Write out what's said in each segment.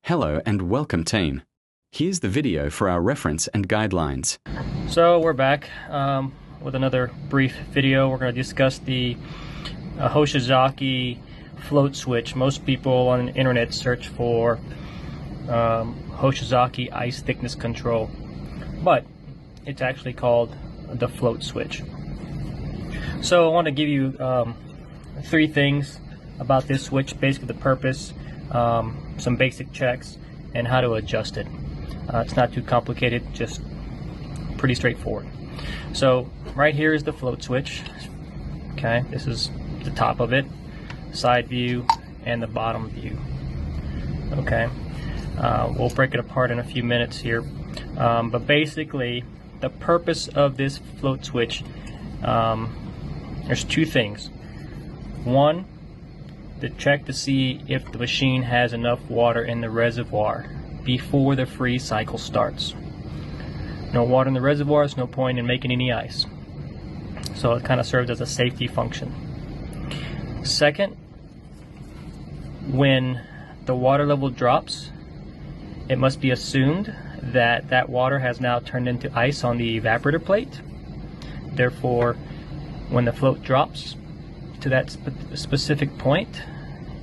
Hello and welcome team. Here's the video for our reference and guidelines. So we're back with another brief video. We're going to discuss the Hoshizaki float switch. Most people on the internet search for Hoshizaki ice thickness control, but it's actually called the float switch. So I want to give you 3 things about this switch, basically the purpose, some basic checks, and how to adjust it. It's not too complicated, just pretty straightforward. So right here is the float switch. Okay, this is the top of it, side view, and the bottom view. Okay, we'll break it apart in a few minutes here, but basically the purpose of this float switch, there's 2 things. One, to check to see if the machine has enough water in the reservoir before the freeze cycle starts. No water in the reservoir, there's no point in making any ice. So it kind of serves as a safety function. Second, when the water level drops, it must be assumed that that water has now turned into ice on the evaporator plate. Therefore, when the float drops to that specific point,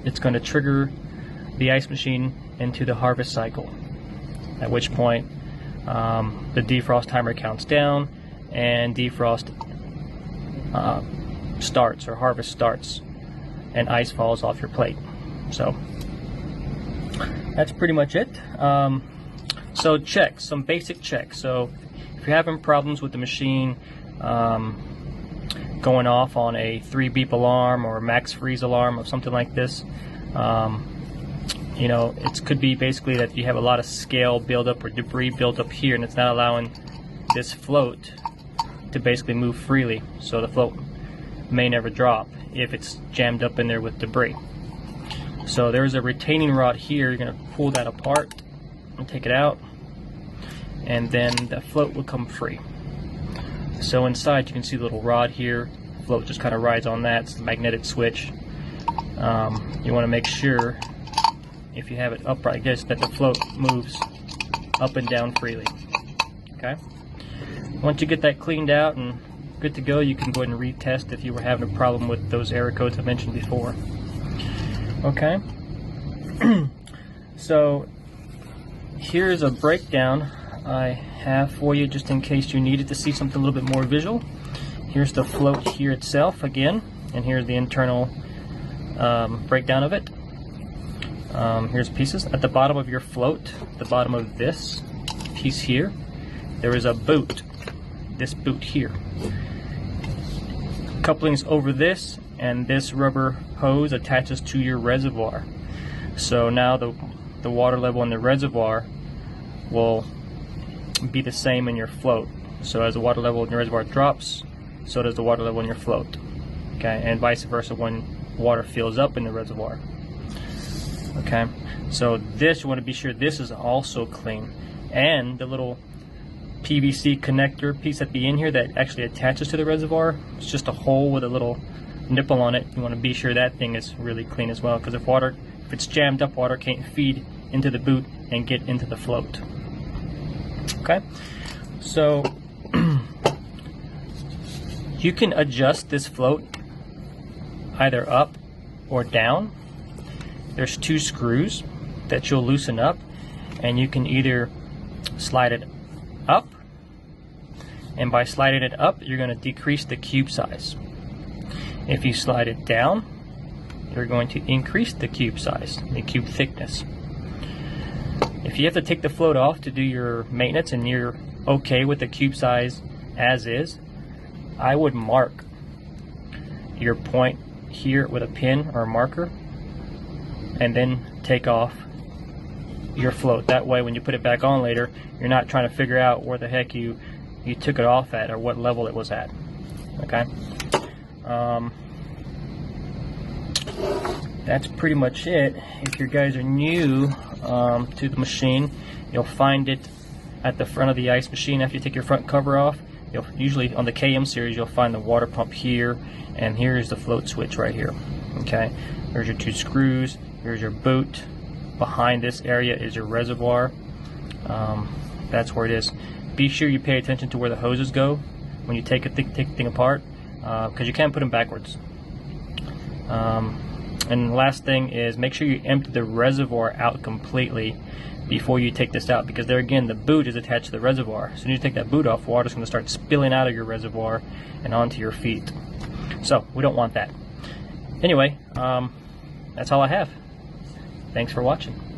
it's going to trigger the ice machine into the harvest cycle, at which point the defrost timer counts down and defrost starts, or harvest starts, and ice falls off your plate. So that's pretty much it. So checks, some basic checks. So if you're having problems with the machine going off on a 3 beep alarm or max freeze alarm or something like this, you know, it could be basically that you have a lot of scale buildup or debris built up here, and it's not allowing this float to basically move freely, so the float may never drop if it's jammed up in there with debris. So there's a retaining rod here. You're going to pull that apart and take it out, and then the float will come free. So inside you can see the little rod here. The float just kind of rides on that. It's a magnetic switch. You want to make sure, if you have it upright like this, that the float moves up and down freely. Okay. Once you get that cleaned out and good to go, you can go ahead and retest if you were having a problem with those error codes I mentioned before. Okay. So here's a breakdown I have for you, just in case you needed to see something a little bit more visual. Here's the float here itself again, and here's the internal breakdown of it. Here's pieces. At the bottom of your float, the bottom of this piece here, there is a boot. This boot here. Couplings over this, and this rubber hose attaches to your reservoir. So now the water level in the reservoir will be the same in your float. So as the water level in your reservoir drops, so does the water level in your float. Okay, and vice versa when water fills up in the reservoir. Okay, so this, you want to be sure this is also clean, and the little PVC connector piece at the end here that actually attaches to the reservoir, it's just a hole with a little nipple on it. You want to be sure that thing is really clean as well, because if it's jammed up, water can't feed into the boot and get into the float. Okay, so you can adjust this float either up or down. There's 2 screws that you'll loosen up, and you can either slide it up, and by sliding it up, you're going to decrease the cube size. If you slide it down, you're going to increase the cube size, the cube thickness. If you have to take the float off to do your maintenance and you're okay with the cube size as is, I would mark your point here with a pin or a marker, and then take off your float. That way when you put it back on later, you're not trying to figure out where the heck you took it off at or what level it was at. Okay. That's pretty much it. If you guys are new to the machine, you'll find it at the front of the ice machine. After you take your front cover off, you'll usually on the KM series you'll find the water pump here, and here's the float switch right here. Okay, there's your 2 screws, here's your boot, behind this area is your reservoir. That's where it is. Be sure you pay attention to where the hoses go when you take a thing apart, because you can't put them backwards. And the last thing is, make sure you empty the reservoir out completely before you take this out, because there again, the boot is attached to the reservoir. So when you take that boot off, water's going to start spilling out of your reservoir and onto your feet. So we don't want that. Anyway, that's all I have. Thanks for watching.